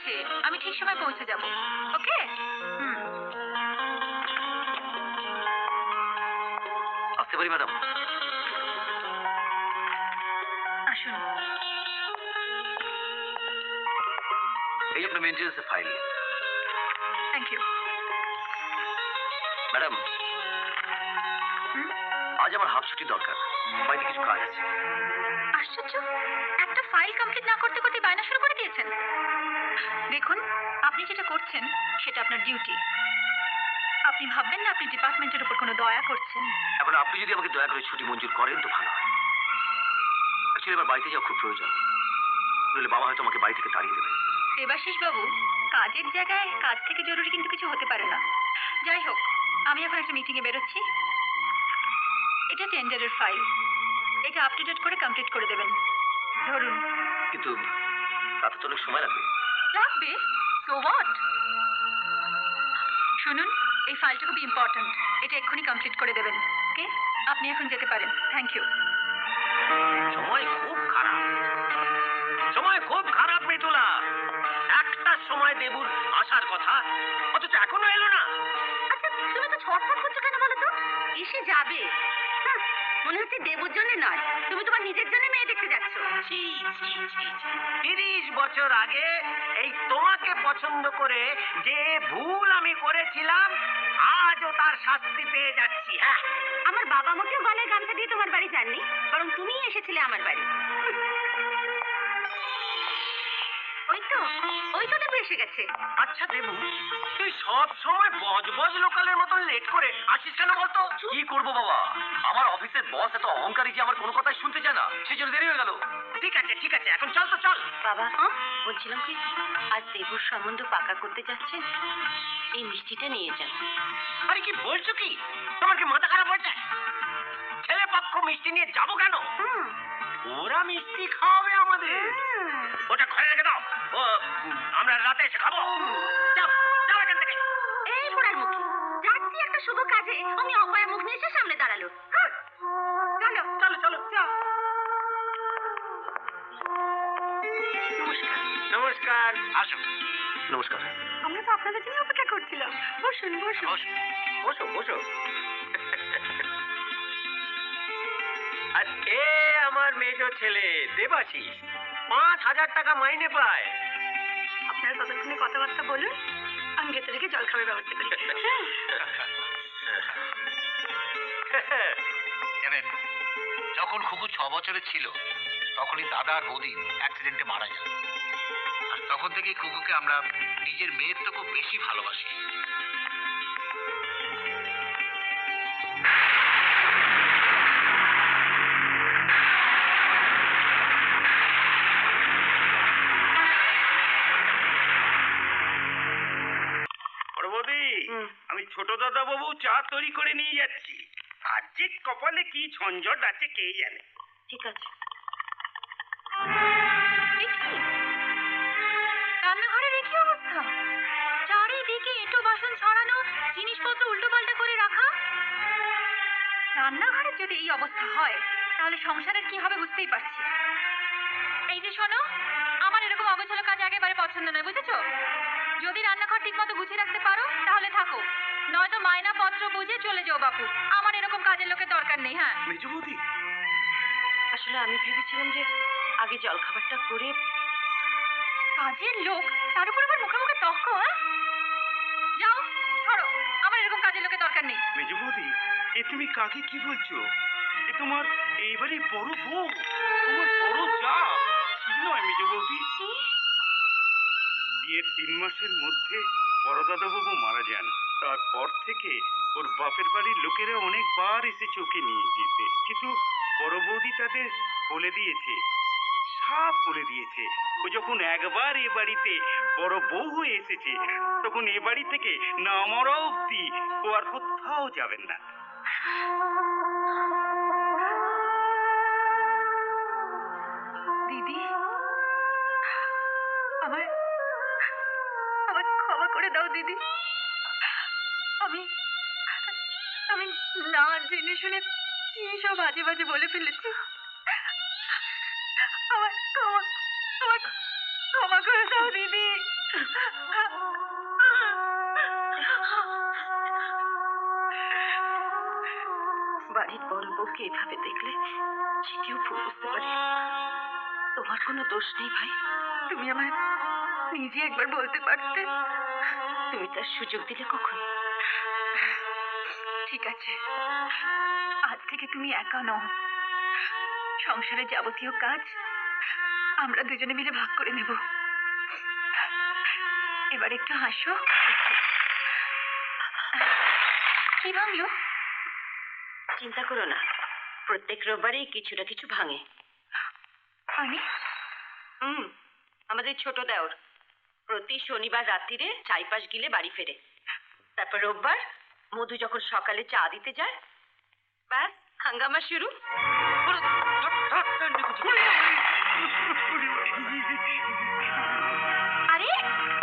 আছে, আমি ঠিক সময় পৌঁছে যাব। ওকে? হুম। আসতে পারি ম্যাডাম? আসুন। এই আপনার মেনটেন্যান্সের ফাইল। Thank you. ম্যাডাম, আজ আমার হাফ ছুটি দরকার, বাড়িতে কিছু কাজ আছে। আশ্চর্য, একটা ফাইল কমপ্লিট না করতে করতে বায়না শুরু করে দিয়েছেন। দেখুন, আপনি যেটা করছেন সেটা আপনার ডিউটি। আপনি ভাববেন না আপনি ডিপার্টমেন্টের উপর কোনো দয়া করছেন। এখন আপনি যদি আমাকে দয়া করে ছুটি মঞ্জুর করেন তো ভালো হয়। অ্যাকচুয়ালি আমার বাড়িতে যাওয়া খুব প্রয়োজন, নইলে বাবা হয়তো আমাকে বাড়ি থেকে তাড়িয়ে দেবে। দেবাশিস বাবু, কাজের জায়গায় কাজ থেকে জরুরি কিন্তু কিছু হতে পারে না। যাই হোক, আমি এখন একটা মিটিংয়ে বেরোচ্ছি। এটা টেন্ডারের ফাইল, এটা আপ টু ডেট করে কমপ্লিট করে দেবেন। ধরুন। কিন্তু তাতে তো অনেক সময় লাগবে। লাগবে? So what? শুনুন, এই ফাইলটা খুব ইম্পর্ট্যান্ট, এটা এক্ষুনি কমপ্লিট করে দেবেন। ওকে, আপনি এখন যেতে পারেন। Thank you. সময় খুব খারাপ, সময় খুব খারাপ মিতুলা। একটার সময় দেবুর আসার কথা, অথচ এখনো এলো না। আচ্ছা, তুমি তো ছটফট করছো কেন বলো তো? এসে যাবে। মনে হচ্ছে দেবুর জন্য নয়, তুমি তোমার নিজের জন্য মেয়ে দেখতে যাচ্ছ। ছি ছি ছি ছি। 30 বছর আগে এই তোমাকে পছন্দ করে যে ভুল আমি করেছিলাম, আজও তার শাস্তি পেয়ে যাচ্ছি। হ্যাঁ, আমার বাবা মোটেও গলায় গামছা দিয়ে তোমার বাড়ি যাননি, বরং তুমিই এসেছিলে আমার বাড়ি। ওই তো দেবু এসে গেছে। আচ্ছা দেবু, তুই সব সময় বজবজ লোকালের মতন লেট করে আসিস কেন বলতো? কি করবো বাবা, আমার অফিসের বস এত অহংকারী যে আমার কোনো কথাই শুনতে চায় না, সেই জন্য দেরি হয়ে গেল। ঠিক আছে ঠিক আছে, এখন চল তো চল। বাবা, বলছিলাম কি, আজ দেবুর সম্বন্ধ পাকা করতে যাচ্ছেন, এই মিষ্টিটা নিয়ে যান। আরে কি বলছো কি? তোমার কি মাথা খারাপ হয়েছে? ছেলে পক্ষ মিষ্টি নিয়ে যাবো কেন? ওরা মিষ্টি খাওয়াবে আমাদের। ওটা ঘরে রেখে দাও, ও আমরা রাতে এসে খাবো। যাও যাও এখান থেকে। এই পোড়ার মুখী, যাচ্ছি একটা শুভ কাজে, আমি অপয়া মুখ নিয়ে এসে সামনে দাঁড়ালো। চলো চলো চলো চলো। নমস্কার। নমস্কার, আসো। নমস্কার। আমরা তো আপনাদের জন্য অপেক্ষা করছিলাম। বসুন বসুন। বসো বসো বসো। আর এ আমার মেজো ছেলে দেবাশিস, 5,000 টাকা মাইনে পায়। আপনারা ততক্ষণে কথাবার্তা বলুন, আমি ভেতরে গিয়ে জল খাবার ব্যবস্থা করি। জানেন, যখন খুকু 6 বছরের ছিল তখনই দাদা আর বৌদি অ্যাক্সিডেন্টে মারা যায়। আর তখন থেকেই খুকুকে আমরা নিজের মেয়ের থেকে বেশি ভালোবাসি। বৌদি, আমি ছোট দাদা বাবু চা তৈরি করে নিয়ে যাচ্ছি। আর যে কপালে কি ঝঞ্ঝট আছে কে জানে। ঠিক আছে। রান্নাঘরের একই অবস্থা, চারিদিকে এঁটো বাসন ছড়ানো, জিনিসপত্র উল্টো পাল্টা করে রাখা। রান্নাঘরের যদি এই অবস্থা হয় তাহলে সংসারের কি হবে বুঝতেই পারছি। এই যে শোনো, আমার এরকম অগোছালো কাজ একেবারে পছন্দ নয়, বুঝেছো? যদি রান্নাঘর ঠিক মতো গুছিয়ে রাখতে পারো তাহলে থাকো, নয়তো মায়না পত্র বুঝে চলে যাও বাপু। আমার এরকম কাজের লোকের দরকার নেই। হ্যাঁ, মেজো বৌদি, আসলে আমি ভেবেছিলাম যে আগে জল খাবারটা করে। কাজের লোক, তার উপর আবার মুখে মুখে তর্ক। যাও, ছাড়ো, আমার এরকম কাজের লোকের দরকার নেই। মেজো বৌদি, এ তুমি কাকে কি বলছো? এ তোমার এইবারই বড় বউ, তোমার বড় যা। ঠিক নয় মেজো বৌদি? বিয়ের 3 মাসের মধ্যে বড় দাদা বাবু মারা যান। তারপর থেকে ওর বাপের বাড়ির লোকেরা অনেকবার এসেছে ওকে নিয়ে যেতে, কিন্তু বড় বৌদি তাদের বলে দিয়েছে, সাফ বলে দিয়েছে, ও যখন একবার এ বাড়িতে বড় বউ হয়ে এসেছে তখন এ বাড়ি থেকে না মরা অব্দি ও আর কোথাও যাবেন না। দিদি, আমার আমার ক্ষমা করে দাও দিদি। আমি আমি না জেনে শুনে কি সব বাজে বাজে বলে ফেলেছি। আমার ক্ষমা করে দাও দিদি। বাড়ির বড় বউকে এভাবে দেখলে যে কেউ ভুল বুঝতে পারে। তোমার কোনো দোষ নেই ভাই, তুমি আমায় নিজে একবার বলতে পারতে। তুমি তার সুযোগ দিলে কখন? ঠিক আছে, আজ থেকে তুমি একা নও। সংসারের যাবতীয় কাজ আমরা দুজনে মিলে ভাগ করে নেব। এবার একটু হাসো। কি ভাঙলো? চিন্তা করো না, প্রত্যেক রোববারই কিছু না কিছু ভাঙে। মানে? আমাদের ছোট দেওর প্রতি শনিবার রাত্রিরে চাইপাশ গিলে বাড়ি ফেরে। তারপর রোববার মধু যখন সকালে চা দিতে যায়, ব্যাস হাঙ্গামা শুরু। আরে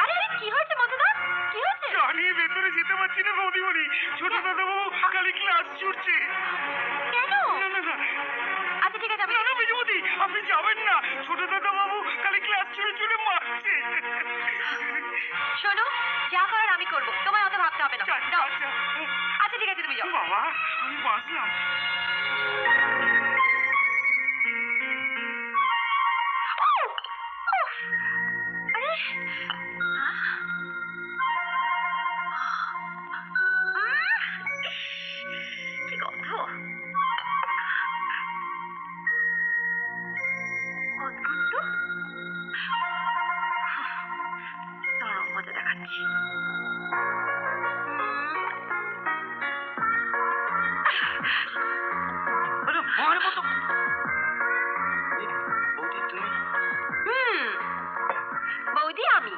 আরে আরে কি হয়েছে মধুদা? কি হয়েছে? আমি ভেতরে যেতে পারছি না বৌদিমণি, ছোট দাদাবাবু খালি ক্লাস ছুটছে। কেন? না না না আচ্ছা ঠিক আছে, আমি না, মেজবৌদি, আপনি যাবেন না, ছোট দাদাবাবু খালি ক্লাস ছুড়ে ছুড়ে মারছে। শোনো, যা করার আমি করবো, তোমায় অত ভাবতে হবে না। যাও। আচ্ছা ঠিক আছে, তুমি যাও। বাবা, আমি বাঁচলাম। আরে কি গন্ধ! অদ্ভুত তো। দাঁড়াও, মজা দেখাচ্ছি। মার মতো বৌদি তুমি? বৌদি আমি।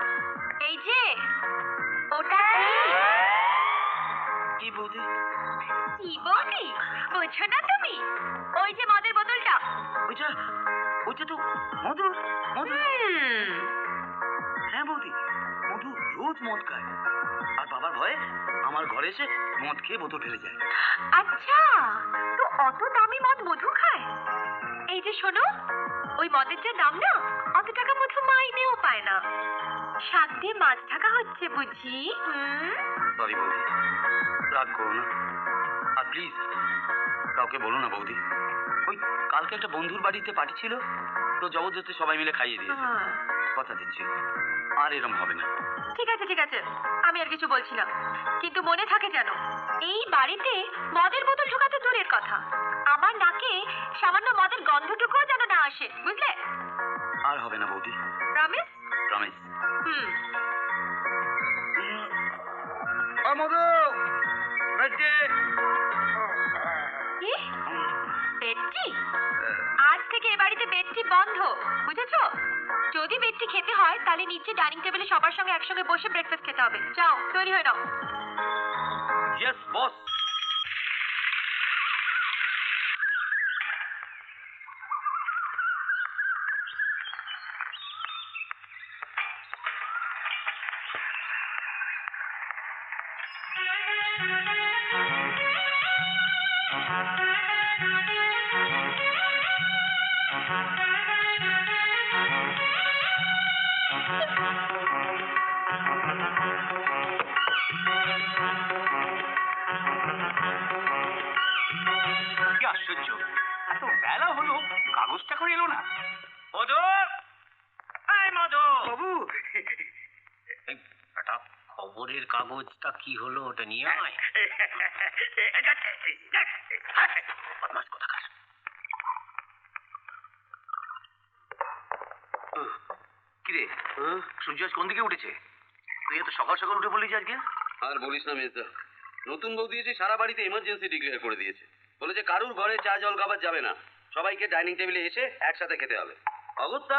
এই যে ওটা কি বৌদি? কি বৌদি, বোঝো না তুমি? ওই যে মদের বোতলটা। ওইটা ওইটা তো মধু। মধু? হ্যাঁ বৌদি, মধু রোজ মদ খায় আর বাবার ভয়ে আমার ঘরে এসে মদ খেয়ে বোতল ফেলে যায়। আচ্ছা, তো অত দামি মদ মধু খায়? এই যে শোনো, ওই মদের যে দাম না, অত টাকা মধু মাইনেও পায় না। শাক দিয়ে মাছ ঢাকা হচ্ছে বুঝি? সরি বৌদি, রাগ করো না, আর প্লিজ কাউকে বলো না বৌদি। ওই কালকে একটা বন্ধুর বাড়িতে পার্টি ছিল, তো জবরদস্তি সবাই মিলে খাইয়ে দিয়েছে। কথা দিচ্ছি আর এরম হবে না। ঠিক আছে ঠিক আছে, আমি আর কিছু বলছি না, কিন্তু মনে থাকে যেন এই বাড়িতে মদের বোতল ঢোকা তো দূরের কথা, আমার নাকে সামান্য মদের গন্ধটুকুও যেন না আসে, বুঝলে? আর হবে না বৌদি, প্রমিস? প্রমিস। হুম। মধু বেটি, কি? পেটটি? আজ থেকে এ বাড়িতে পেটটি বন্ধ, বুঝেছো? যদি পেটটি খেতে হয় তাহলে নিচে ডাইনিং টেবিলে সবার সঙ্গে একসঙ্গে বসে ব্রেকফাস্ট খেতে হবে। যাও, তৈরি হয়ে নাও। Yes boss. কি আশ্চর্য, এত বেলা হলো কাগজটা করে এলো না। মধু, এই মধু বাবু, একটা খবরের কাগজটা কি হলো ওটা নিয়ে আয়। বদমাশ কোথাকার। কিরে, সূর্য আজ কোন দিকে উঠেছে? তুই এত সকাল সকাল উঠে বললি যে আজকে? আর বলিস না মেজদা, নতুন বউ দিয়েছে, সারা বাড়িতে এমার্জেন্সি ডিক্লেয়ার করে দিয়েছে। বলেছে কারুর ঘরে চা জল খাবার যাবে না, সবাইকে ডাইনিং টেবিলে এসে একসাথে খেতে হবে। অগত্যা,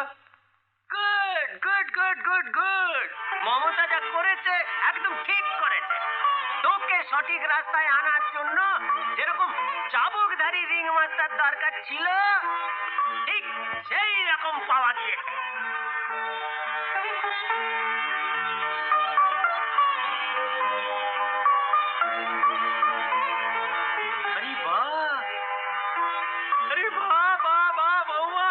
good good good good good. Mamata যা করেছে একদম ঠিক করেছে। তোকে সঠিক রাস্তায় আনার জন্য যেরকম চাবুকধারী রিং মাস্টার দরকার ছিল, ঠিক সেই রকম পাওয়া গিয়েছে। আরে বাহ, আরে বাহ বাহ বাহ বৌমা,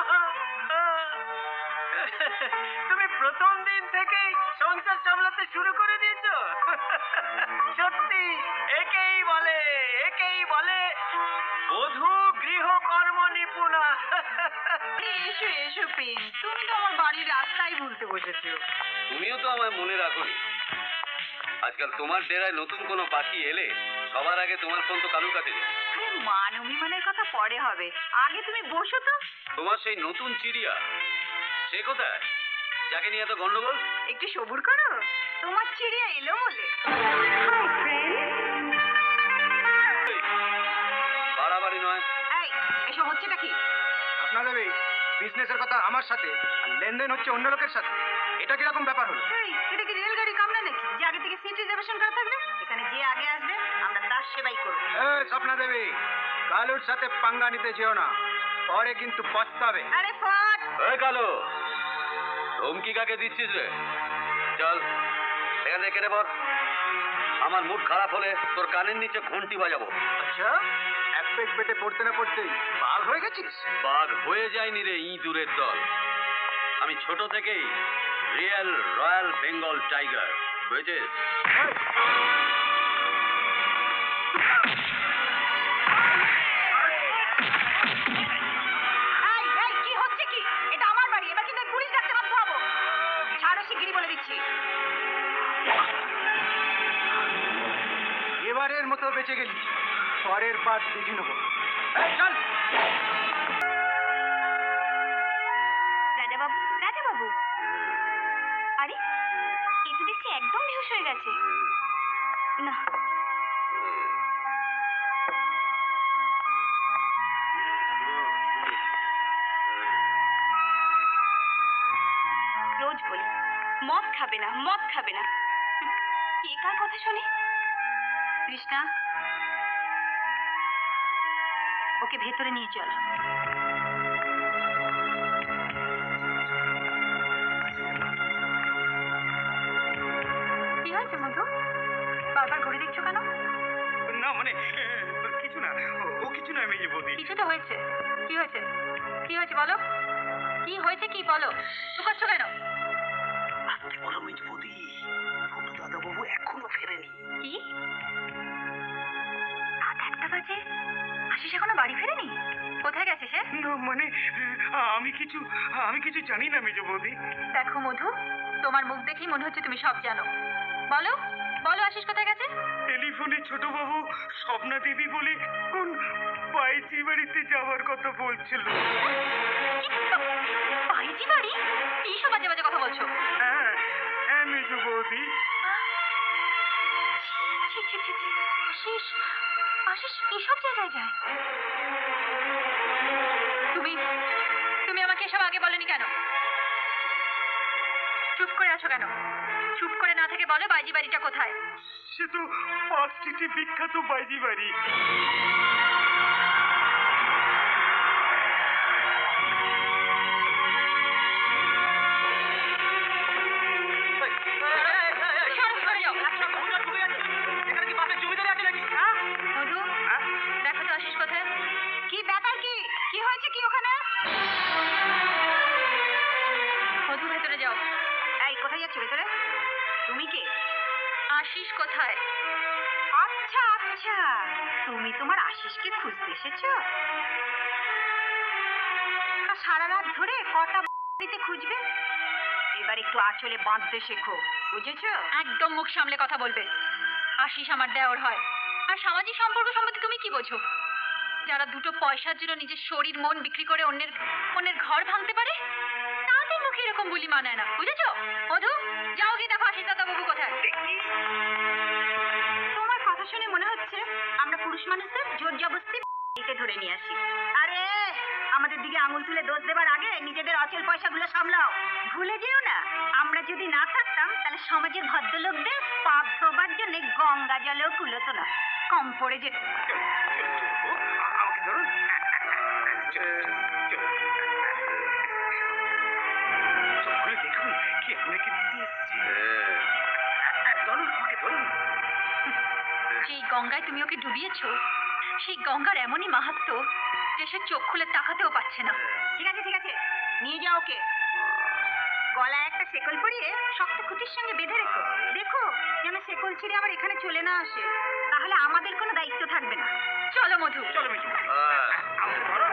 তুমি প্রথম দিন থেকেই সংসার সংসার সামলাতে শুরু করে দিয়েছো? সত্যি একেই বলে বধূ গৃহকর্ম নিপুণা। এসো এসো প্রিন্স, তুমি তো আমার বাড়ির রাস্তায় ভুলতে বসেছো। তুমিও তো আমায় মনে রাখোনি। আজকাল তোমার ডেরায় নতুন কোনো পাখি এলে সবার আগে তোমার ফোন তো কালুর কাছে যায়। আরে মান অভিমানের কথা পরে হবে, আগে তুমি বসো তো। তোমার সেই নতুন চিড়িয়া সে কোথায়, যাকে নিয়ে এত গন্ডগোল? একটু সবুর করো, তোমার চিড়িয়া এলো বলে। বাড়াবাড়ি নয়। এই, এসব হচ্ছেটা কি? আপনাদের এই বিজনেসের কথা আমার সাথে আর লেনদেন হচ্ছে অন্য লোকের সাথে, এটা কিরকম ব্যাপার হলো? এই, এটা কি রেলগাড়ি কামনা নাকি যে আগে থেকে সিট রিজার্ভেশন করা থাকবে? এখানে যে আগে আসবে আমরা তার সেবাই করবো। স্বপ্না দেবী, কালুর সাথে পাঙ্গা নিতে যেও না, পরে কিন্তু পস্তাবে। আরে ফট! এই কালু, ধমকি কাকে দিচ্ছিস রে? চল এখান থেকে কেটে পর। আমার মুড খারাপ হলে তোর কানের নিচে ঘন্টি বাজাবো। আচ্ছা, এক পেক পেটে পড়তে না পড়তেই বাঘ হয়ে গেছিস? বাঘ হয়ে যায়নি রে ইঁদুরের দল। আমি ছোট থেকেই রিয়েল রয়্যাল বেঙ্গল টাইগার, বুঝেছিস? এই, এই, কি হচ্ছে কি? এটা আমার বাড়ি, এবার কিন্তু আমি পুলিশ ডাকতে বাধ্য হবো। ছাড়ো শিগগিরই বলে দিচ্ছি। এবারের মতো বেঁচে গেলি, পরের বার দেখে নেবো। এই, চল। রাজা বাবু, আরে এ তো দেখছি একদম বেহুশ হয়ে গেছে। না, রোজ বলি মদ খাবে না, মদ খাবে না। কে কার কথা শুনি? কৃষ্ণা, ওকে ভেতরে নিয়ে চল। কি হয়েছে মধু? বারবার ঘুরে দেখছো কেন? না মানে কিছু না, ও কিছু না মেয়ে বৌদি। কিছু তো হয়েছে। কি হয়েছে? কি হয়েছে বলো? কি হয়েছে কি বলো? লুকাচ্ছ কেন? বলো মেয়ে বৌদি, ছোট দাদা বাবু এখনো ফেরেনি। কি? রাত 1টা বাজে, আশিস এখনো বাড়ি ফেরেনি? কোথায় গেছে সে? না মানে আমি কিছু জানি না মেজ বৌদি। দেখো মধু, তোমার মুখ দেখেই মনে হচ্ছে তুমি সব জানো। বলো বলো, আশিস কোথায় গেছে? টেলিফোনে ছোট বাবু স্বপ্না দেবী বলে কোন বাইজি বাড়িতে যাওয়ার কথা বলছিল। বাইজি বাড়ি? কি সব বাজে বাজে কথা বলছো? হ্যাঁ হ্যাঁ মেজ বৌদি। ছি ছি ছি ছি, আশিস আশিস এসব জায়গায় যায়? তুমি তুমি আমাকে এসব আগে বলনি কেন? চুপ করে আছো কেন? চুপ করে না থেকে বলো বাইজি বাড়িটা কোথায়? সে তো পার্ক স্ট্রিটে বিখ্যাত বাইজি বাড়ি। সরো, সরে যাও। মধু, দেখো তো আশিস কোথায়? কি ব্যাপার কি? কি হয়েছে কি ওখানে? মধু, ভেতরে যাও। এই, কোথায় যাচ্ছ ভেতরে? তুমি কে? আশিস কোথায়? আচ্ছা আচ্ছা, তুমি তোমার আশিসকে খুঁজতে এসেছো? তা সারা রাত ধরে কটা বাড়িতে খুঁজবে? এবার একটু আঁচলে বাঁধতে শেখো, বুঝেছো? একদম মুখ সামলে কথা বলবে। আশিস আমার দেওর হয়। আর সামাজিক সম্পর্ক সম্বন্ধে তুমি কি বোঝো? যারা দুটো পয়সার জন্য নিজের শরীর মন বিক্রি করে অন্যের অন্যের ঘর ভাঙতে পারে, তাদের মুখে এরকম বুলি মানায় না, বুঝেছো? মধু, যাও গিয়ে দেখো আশিস দাদা বাবু কোথায়। তোমার কথা শুনে মনে হচ্ছে আমরা পুরুষ মানুষদের জোর জবরদস্তি বাড়িতে ধরে নিয়ে আসি। আরে, আমাদের দিকে আঙুল তুলে দোষ দেবার আগে নিজেদের অচল পয়সাগুলো সামলাও। ভুলে যেও না, আমরা যদি না থাকতাম তাহলে সমাজের ভদ্রলোকদের পাপ ধোবার জন্য গঙ্গা জলেও কুলোতো না, কম পড়ে যেত। আমাকে ধরুন। চোখ খুলে দেখুন কি আপনাকে দিতে এসছে। ধরুন, আমাকে ধরুন। যেই গঙ্গায় তুমি ওকে ডুবিয়েছো, সেই গঙ্গার এমনই মাহাত্ম্য যে সে চোখ খুলে তাকাতেও পাচ্ছে না। ঠিক আছে ঠিক আছে, নিয়ে যাও ওকে। গলায় একটা শেকল পরিয়ে শক্ত খুঁটির সঙ্গে বেঁধে রেখো। দেখো যেন শেকল ছিঁড়ে আবার এখানে চলে না আসে, তাহলে আমাদের কোনো দায়িত্ব থাকবে না। চলো মধু। চলো মিঠু হ্যাঁ আমাকে ধরো